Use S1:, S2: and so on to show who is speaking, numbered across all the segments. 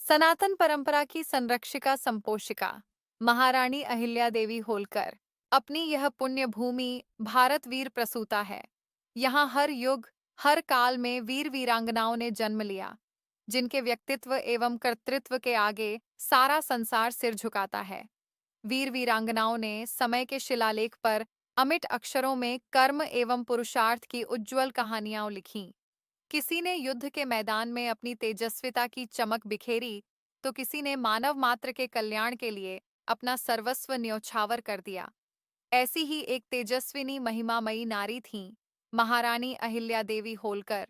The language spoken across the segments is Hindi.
S1: सनातन परंपरा की संरक्षिका संपोषिका महारानी अहिल्या देवी होलकर अपनी यह पुण्य भूमि भारत वीर प्रसूता है। यहाँ हर युग हर काल में वीर वीरांगनाओं ने जन्म लिया, जिनके व्यक्तित्व एवं कर्तृत्व के आगे सारा संसार सिर झुकाता है। वीर वीरांगनाओं ने समय के शिलालेख पर अमिट अक्षरों में कर्म एवं पुरुषार्थ की उज्जवल कहानियां लिखीं। किसी ने युद्ध के मैदान में अपनी तेजस्विता की चमक बिखेरी, तो किसी ने मानव मात्र के कल्याण के लिए अपना सर्वस्व न्यौछावर कर दिया। ऐसी ही एक तेजस्विनी महिमामयी नारी थीं महारानी अहिल्या देवी होलकर।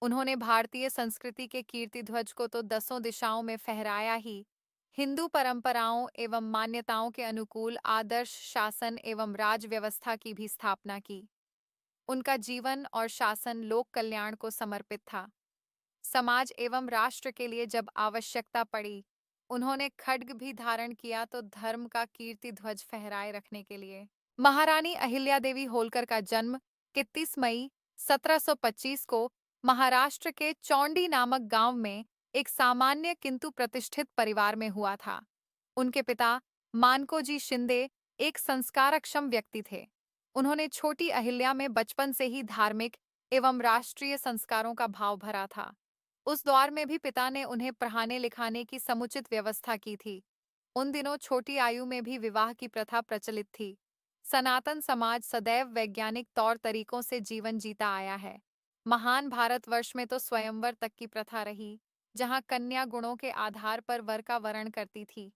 S1: उन्होंने भारतीय संस्कृति के कीर्ति ध्वज को तो दसों दिशाओं में फहराया ही, हिंदू परंपराओं एवं मान्यताओं के अनुकूल आदर्श शासन एवं राज व्यवस्था की भी स्थापना की। उनका जीवन और शासन लोक कल्याण को समर्पित था। समाज एवं राष्ट्र के लिए जब आवश्यकता पड़ी, उन्होंने खड्ग भी धारण किया, तो धर्म का कीर्ति ध्वज फहराए रखने के लिए। महारानी अहिल्या देवी होलकर का जन्म 31 मई 1725 को महाराष्ट्र के चौंडी नामक गांव में एक सामान्य किंतु प्रतिष्ठित परिवार में हुआ था। उनके पिता मानकोजी शिंदे एक संस्कारक्षम व्यक्ति थे। उन्होंने छोटी अहिल्या में बचपन से ही धार्मिक एवं राष्ट्रीय संस्कारों का भाव भरा था। उस दौर में भी पिता ने उन्हें पढ़ाने लिखाने की समुचित व्यवस्था की थी। उन दिनों छोटी आयु में भी विवाह की प्रथा प्रचलित थी। सनातन समाज सदैव वैज्ञानिक तौर तरीकों से जीवन जीता आया है। महान भारतवर्ष में तो स्वयंवर तक की प्रथा रही, जहां कन्या गुणों के आधार पर वर का वरण करती थी।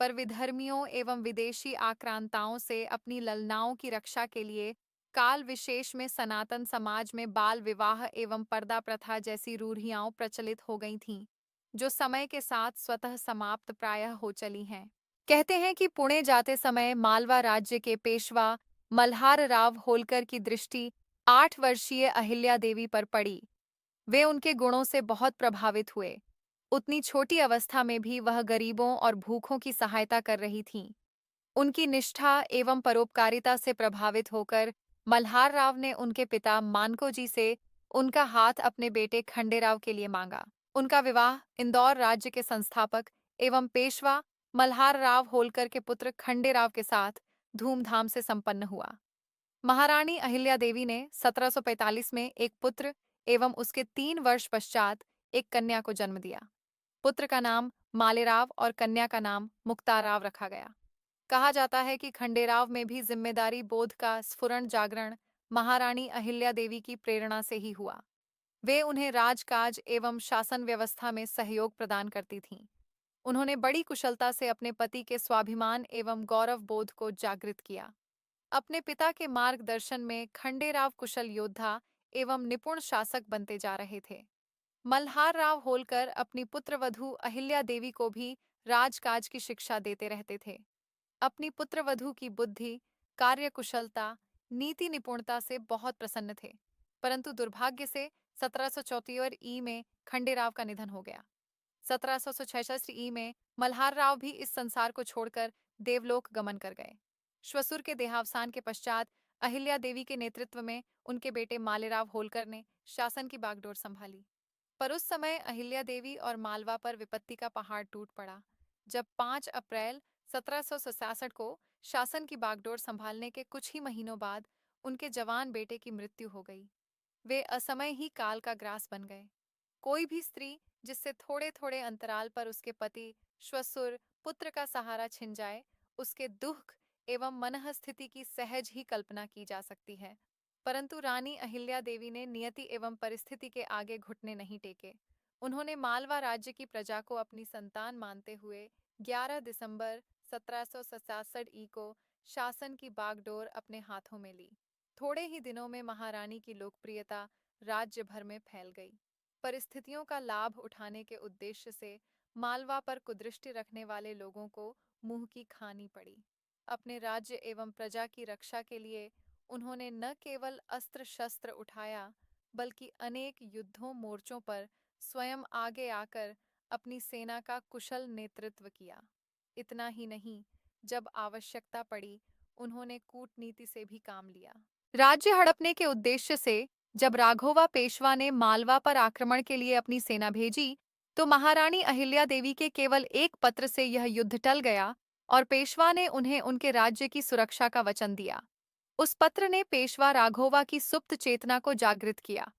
S1: पर विधर्मियों एवं विदेशी आक्रांताओं से अपनी ललनाओं की रक्षा के लिए काल विशेष में सनातन समाज में बाल विवाह एवं पर्दा प्रथा जैसी रूढ़ियां प्रचलित हो गई थीं, जो समय के साथ स्वतः समाप्त प्रायः हो चली हैं। कहते हैं कि पुणे जाते समय मालवा राज्य के पेशवा मल्हार राव होलकर की दृष्टि 8 वर्षीय अहिल्या देवी पर पड़ी। वे उनके गुणों से बहुत प्रभावित हुए। उतनी छोटी अवस्था में भी वह गरीबों और भूखों की सहायता कर रही थीं। उनकी निष्ठा एवं परोपकारिता से प्रभावित होकर मल्हार राव ने उनके पिता मानकोजी से उनका हाथ अपने बेटे खंडेराव के लिए मांगा। उनका विवाह इंदौर राज्य के संस्थापक एवं पेशवा मल्हार राव होलकर के पुत्र खंडेराव के साथ धूमधाम से संपन्न हुआ। महारानी अहिल्या देवी ने 1745 में एक पुत्र एवं उसके 3 वर्ष पश्चात एक कन्या को जन्म दिया। पुत्र का नाम मालेराव और कन्या का नाम मुक्ताराव रखा गया। कहा जाता है कि खंडेराव में भी जिम्मेदारी बोध का स्फुरण जागरण महारानी अहिल्या देवी की प्रेरणा से ही हुआ। वे उन्हें राजकाज एवं शासन व्यवस्था में सहयोग प्रदान करती थीं। उन्होंने बड़ी कुशलता से अपने पति के स्वाभिमान एवं गौरव बोध को जागृत किया। अपने पिता के मार्गदर्शन में खंडेराव कुशल योद्धा एवं निपुण शासक बनते जा रहे थे। मल्हार राव होलकर अपनी पुत्रवधू अहिल्या देवी को भी राजकाज की शिक्षा देते रहते थे। अपनी पुत्रवधू की बुद्धि, कार्यकुशलता, नीति निपुणता से बहुत प्रसन्न थे, परंतु दुर्भाग्य से 1774 ई में खंडेराव का निधन हो गया। 1766 ई में मल्हार राव भी इस संसार को छोड़कर देवलोक गमन कर गए। श्वसुर के देहावसान के पश्चात अहिल्या देवी के नेतृत्व में उनके बेटे मालेराव होलकर ने शासन की बागडोर संभाली। पर उस समय अहिल्या देवी और मालवा पर विपत्ति का पहाड़ टूट पड़ा, जब 5 अप्रैल 1766 को शासन की बागडोर संभालने के कुछ ही महीनों बाद उनके जवान बेटे की मृत्यु हो गई। वे असमय ही काल का ग्रास बन गए। कोई भी स्त्री जिससे थोड़े थोड़े अंतराल पर उसके पति, श्वसुर, पुत्र का सहारा छिन जाए, उसके दुख एवं मनःस्थिति की सहज ही कल्पना की जा सकती है। परंतु रानी अहिल्या देवी ने नियति एवं परिस्थिति के आगे घुटने नहीं टेके। उन्होंने मालवा राज्य की प्रजा को अपनी संतान मानते हुए 11 दिसंबर 1767 ई को शासन की बागडोर अपने हाथों में ली। थोड़े ही दिनों में महारानी की लोकप्रियता राज्य भर में फैल गई। परिस्थितियों का लाभ उठाने के उद्देश्य से मालवा पर कुदृष्टि रखने वाले लोगों को मुंह की खानी पड़ी। अपने राज्य एवं प्रजा की रक्षा के लिए उन्होंने न केवल अस्त्र शस्त्र उठाया, बल्कि अनेक युद्धों मोर्चों पर स्वयं आगे आकर अपनी सेना का कुशल नेतृत्व किया। इतना ही नहीं, जब आवश्यकता पड़ी उन्होंने कूटनीति से भी काम लिया। राज्य हड़पने के उद्देश्य से जब राघोवा पेशवा ने मालवा पर आक्रमण के लिए अपनी सेना भेजी, तो महारानी अहिल्या देवी के केवल एक पत्र से यह युद्ध टल गया और पेशवा ने उन्हें उनके राज्य की सुरक्षा का वचन दिया। उस पत्र ने पेशवा राघोवा की सुप्त चेतना को जागृत किया।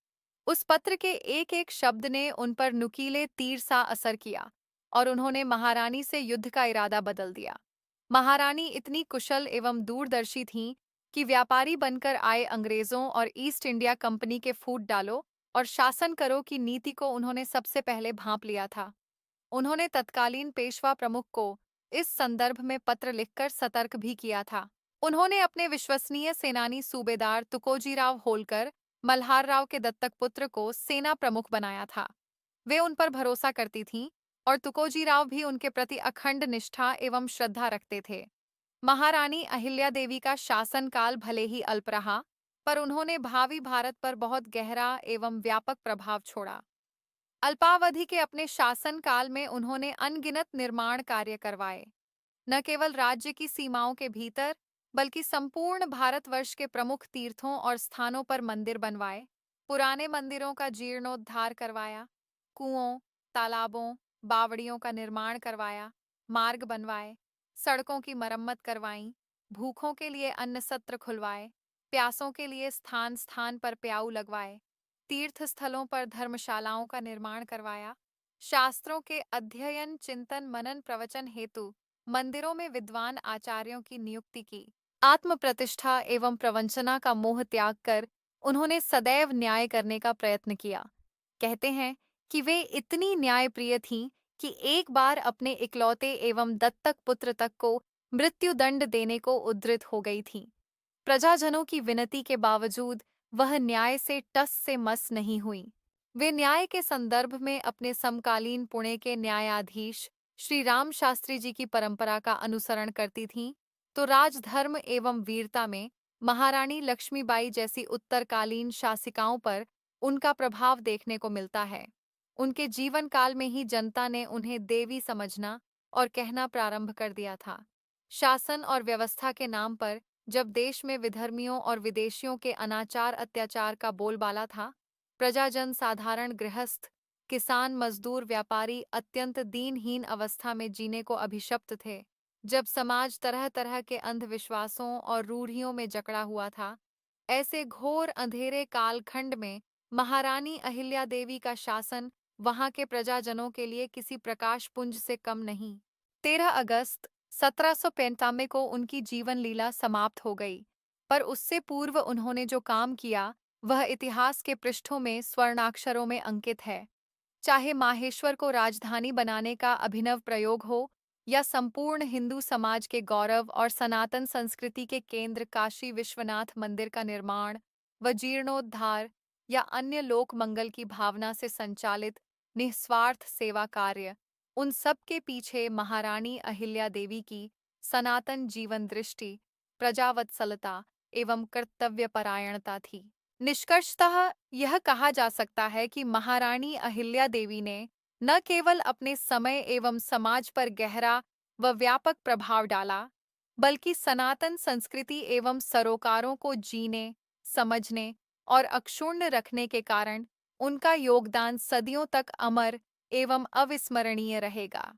S1: उस पत्र के एक एक शब्द ने उन पर नुकीले तीर सा असर किया और उन्होंने महारानी से युद्ध का इरादा बदल दिया। महारानी इतनी कुशल एवं दूरदर्शी थीं कि व्यापारी बनकर आए अंग्रेजों और ईस्ट इंडिया कंपनी के फूट डालो और शासन करो की नीति को उन्होंने सबसे पहले भांप लिया था। उन्होंने तत्कालीन पेशवा प्रमुख को इस संदर्भ में पत्र लिखकर सतर्क भी किया था। उन्होंने अपने विश्वसनीय सेनानी सूबेदार तुकोजीराव होलकर मल्हारराव के दत्तक पुत्र को सेना प्रमुख बनाया था। वे उन पर भरोसा करती थीं और तुकोजीराव भी उनके प्रति अखंड निष्ठा एवं श्रद्धा रखते थे। महारानी अहिल्या देवी का शासनकाल भले ही अल्प रहा, पर उन्होंने भावी भारत पर बहुत गहरा एवं व्यापक प्रभाव छोड़ा। अल्पावधि के अपने शासनकाल में उन्होंने अनगिनत निर्माण कार्य करवाए। न केवल राज्य की सीमाओं के भीतर, बल्कि संपूर्ण भारतवर्ष के प्रमुख तीर्थों और स्थानों पर मंदिर बनवाए, पुराने मंदिरों का जीर्णोद्धार करवाया, कुओं, तालाबों, बावड़ियों का निर्माण करवाया, मार्ग बनवाए, सड़कों की मरम्मत करवाई, भूखों के लिए अन्न सत्र खुलवाए, प्यासों के लिए स्थान स्थान पर प्याऊ लगवाए, तीर्थ स्थलों पर धर्मशालाओं का निर्माण करवाया, शास्त्रों के अध्ययन चिंतन मनन प्रवचन हेतु मंदिरों में विद्वान आचार्यों की नियुक्ति की। आत्म प्रतिष्ठा एवं प्रवंचना का मोह त्याग कर उन्होंने सदैव न्याय करने का प्रयत्न किया। कहते हैं कि वे इतनी न्यायप्रिय थीं कि एक बार अपने इकलौते एवं दत्तक पुत्र तक को मृत्युदंड देने को उद्यत हो गई थीं। प्रजाजनों की विनती के बावजूद वह न्याय से टस से मस नहीं हुई। वे न्याय के संदर्भ में अपने समकालीन पुणे के न्यायाधीश श्री राम शास्त्री जी की परंपरा का अनुसरण करती थीं, तो राजधर्म एवं वीरता में महारानी लक्ष्मीबाई जैसी उत्तरकालीन शासिकाओं पर उनका प्रभाव देखने को मिलता है। उनके जीवन काल में ही जनता ने उन्हें देवी समझना और कहना प्रारंभ कर दिया था। शासन और व्यवस्था के नाम पर जब देश में विधर्मियों और विदेशियों के अनाचार अत्याचार का बोलबाला था, प्रजाजन साधारण गृहस्थ, किसान मजदूर व्यापारी अत्यंत दीनहीन अवस्था में जीने को अभिशप्त थे। जब समाज तरह तरह के अंधविश्वासों और रूढ़ियों में जकड़ा हुआ था, ऐसे घोर अंधेरे कालखंड में महारानी अहिल्या देवी का शासन वहां के प्रजाजनों के लिए किसी प्रकाश पुंज से कम नहीं। 13 अगस्त 1795 को उनकी जीवन लीला समाप्त हो गई, पर उससे पूर्व उन्होंने जो काम किया वह इतिहास के पृष्ठों में स्वर्णाक्षरों में अंकित है। चाहे माहेश्वर को राजधानी बनाने का अभिनव प्रयोग हो या संपूर्ण हिंदू समाज के गौरव और सनातन संस्कृति के केंद्र काशी विश्वनाथ मंदिर का निर्माण व जीर्णोद्धार या अन्य लोक मंगल की भावना से संचालित निस्वार्थ सेवा कार्य, उन सब के पीछे महारानी अहिल्या देवी की सनातन जीवन दृष्टि, प्रजावत्सलता एवं कर्तव्यपरायणता थी। निष्कर्षतः यह कहा जा सकता है कि महारानी अहिल्या देवी ने न केवल अपने समय एवं समाज पर गहरा व व्यापक प्रभाव डाला, बल्कि सनातन संस्कृति एवं सरोकारों को जीने, समझने और अक्षुण्ण रखने के कारण उनका योगदान सदियों तक अमर एवं अविस्मरणीय रहेगा।